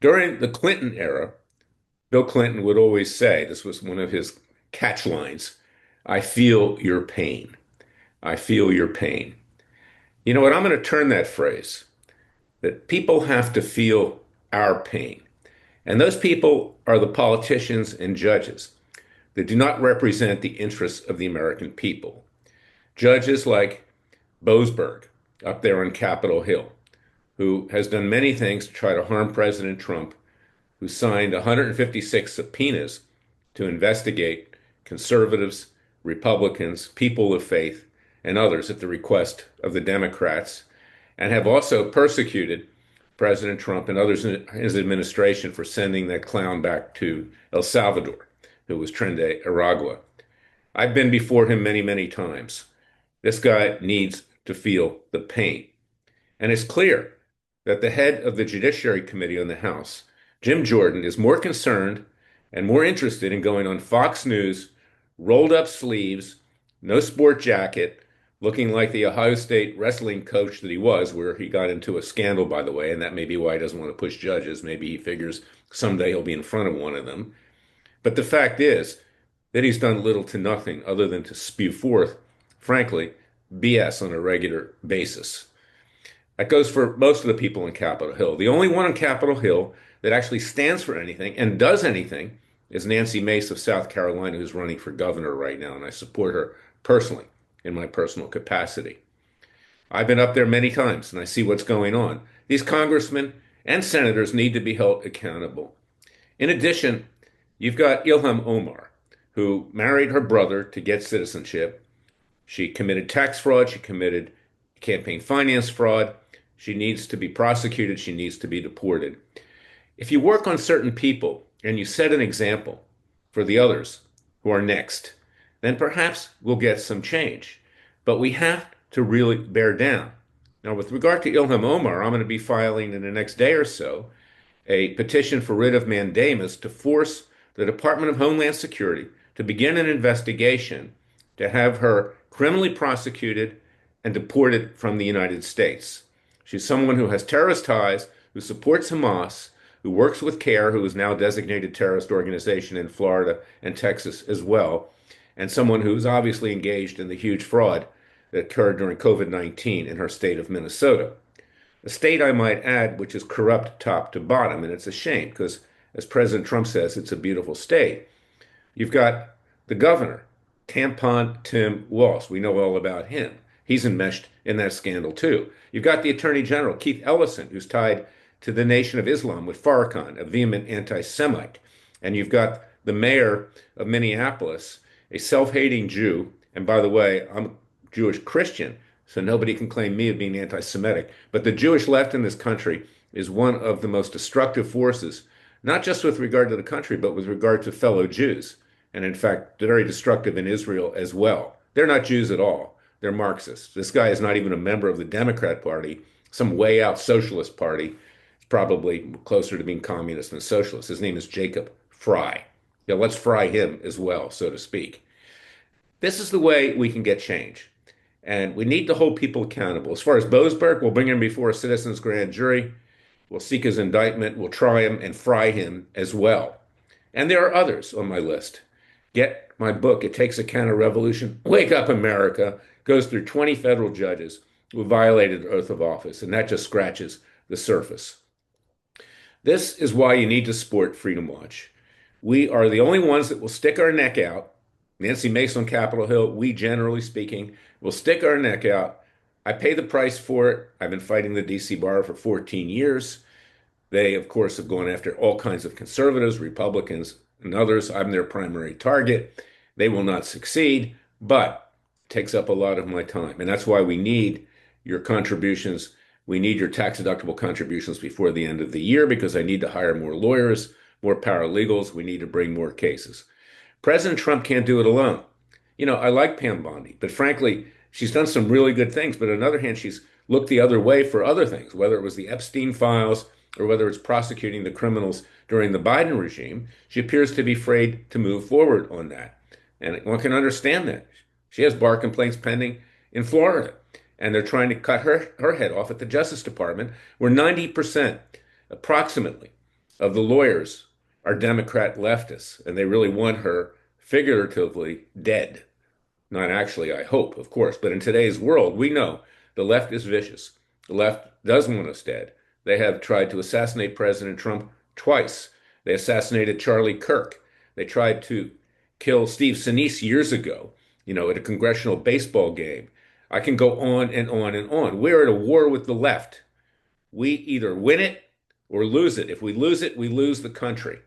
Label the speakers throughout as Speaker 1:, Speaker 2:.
Speaker 1: During the Clinton era, Bill Clinton would always say, this was one of his catch lines, I feel your pain. I feel your pain. You know what? I'm going to turn that phrase that people have to feel our pain. And those people are the politicians and judges that do not represent the interests of the American people. Judges like Boasberg up there on Capitol Hill, who has done many things to try to harm President Trump, who signed 156 subpoenas to investigate conservatives, Republicans, people of faith, and others at the request of the Democrats, and have also persecuted President Trump and others in his administration for sending that clown back to El Salvador, who was Trende Aragua. I've been before him many, many times. This guy needs to feel the pain. And it's clear that the head of the Judiciary Committee on the House, Jim Jordan, is more concerned and more interested in going on Fox News, rolled up sleeves, no sport jacket, looking like the Ohio State wrestling coach that he was, where he got into a scandal, by the way, and that may be why he doesn't want to push judges. Maybe he figures someday he'll be in front of one of them. But the fact is that he's done little to nothing other than to spew forth, frankly, BS on a regular basis. That goes for most of the people on Capitol Hill. The only one on Capitol Hill that actually stands for anything and does anything is Nancy Mace of South Carolina, who's running for governor right now, and I support her personally in my personal capacity. I've been up there many times and I see what's going on. These congressmen and senators need to be held accountable. In addition, you've got Ilhan Omar, who married her brother to get citizenship. She committed tax fraud. She committed campaign finance fraud. She needs to be prosecuted. She needs to be deported. If you work on certain people and you set an example for the others who are next, then perhaps we'll get some change. But we have to really bear down. Now, with regard to Ilhan Omar, I'm going to be filing in the next day or so a petition for writ of mandamus to force the Department of Homeland Security to begin an investigation to have her criminally prosecuted and deported from the United States. She's someone who has terrorist ties, who supports Hamas, who works with CARE, who is now a designated terrorist organization in Florida and Texas as well, and someone who's obviously engaged in the huge fraud that occurred during COVID-19 in her state of Minnesota. A state, I might add, which is corrupt top to bottom, and it's a shame because, as President Trump says, it's a beautiful state. You've got the governor, Tampon Tim Walz. We know all about him. He's enmeshed in that scandal too. You've got the Attorney General, Keith Ellison, who's tied to the Nation of Islam with Farrakhan, a vehement anti-Semite. And you've got the mayor of Minneapolis, a self-hating Jew. And by the way, I'm Jewish Christian, so nobody can claim me of being anti-Semitic. But the Jewish left in this country is one of the most destructive forces, not just with regard to the country, but with regard to fellow Jews. And in fact, they're very destructive in Israel as well. They're not Jews at all. They're Marxists. This guy is not even a member of the Democrat Party, some way out socialist party, probably closer to being communist than socialist. His name is Jacob Fry. Yeah, let's fry him as well, so to speak. This is the way we can get change. And we need to hold people accountable. As far as Boasberg, we'll bring him before a citizens grand jury. We'll seek his indictment. We'll try him and fry him as well. And there are others on my list. Get my book, It Takes a Counter-Revolution. Wake Up America. Goes through 20 federal judges who violated the oath of office, and that just scratches the surface. This is why you need to support Freedom Watch. We are the only ones that will stick our neck out. Nancy Mace on Capitol Hill, we generally speaking, will stick our neck out. I pay the price for it. I've been fighting the DC bar for 14 years. They, of course, have gone after all kinds of conservatives, Republicans, and others. I'm their primary target. They will not succeed, but it takes up a lot of my time. And that's why we need your contributions. We need your tax-deductible contributions before the end of the year because I need to hire more lawyers, more paralegals. We need to bring more cases. President Trump can't do it alone. You know, I like Pam Bondi, but frankly, she's done some really good things. But on the other hand, she's looked the other way for other things, whether it was the Epstein files or whether it's prosecuting the criminals during the Biden regime. She appears to be afraid to move forward on that. And one can understand that. She has bar complaints pending in Florida, and they're trying to cut her head off at the Justice Department, where 90% approximately of the lawyers are Democrat leftists, and they really want her figuratively dead. Not actually, I hope, of course, but in today's world, we know the left is vicious. The left does want us dead. They have tried to assassinate President Trump twice. They assassinated Charlie Kirk. They tried to kill Steve Sinise years ago, at a congressional baseball game. I can go on and on and on. We're at a war with the left. We either win it or lose it. If we lose it, we lose the country.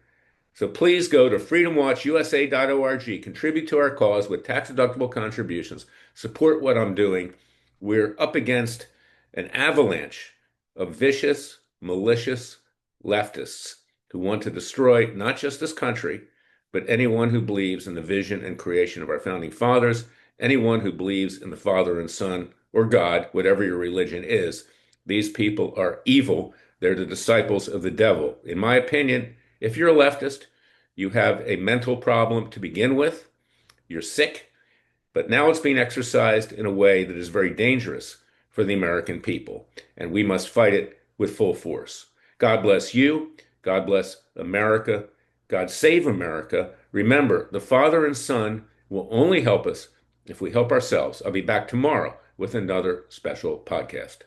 Speaker 1: So please go to freedomwatchusa.org, contribute to our cause with tax-deductible contributions, support what I'm doing. We're up against an avalanche of vicious, malicious leftists who want to destroy not just this country, but anyone who believes in the vision and creation of our founding fathers, anyone who believes in the Father and Son or God, whatever your religion is. These people are evil. They're the disciples of the devil. In my opinion, if you're a leftist, you have a mental problem to begin with. You're sick, but now it's being exercised in a way that is very dangerous for the American people, and we must fight it with full force. God bless you. God bless America. God save America. Remember, the Father and Son will only help us if we help ourselves. I'll be back tomorrow with another special podcast.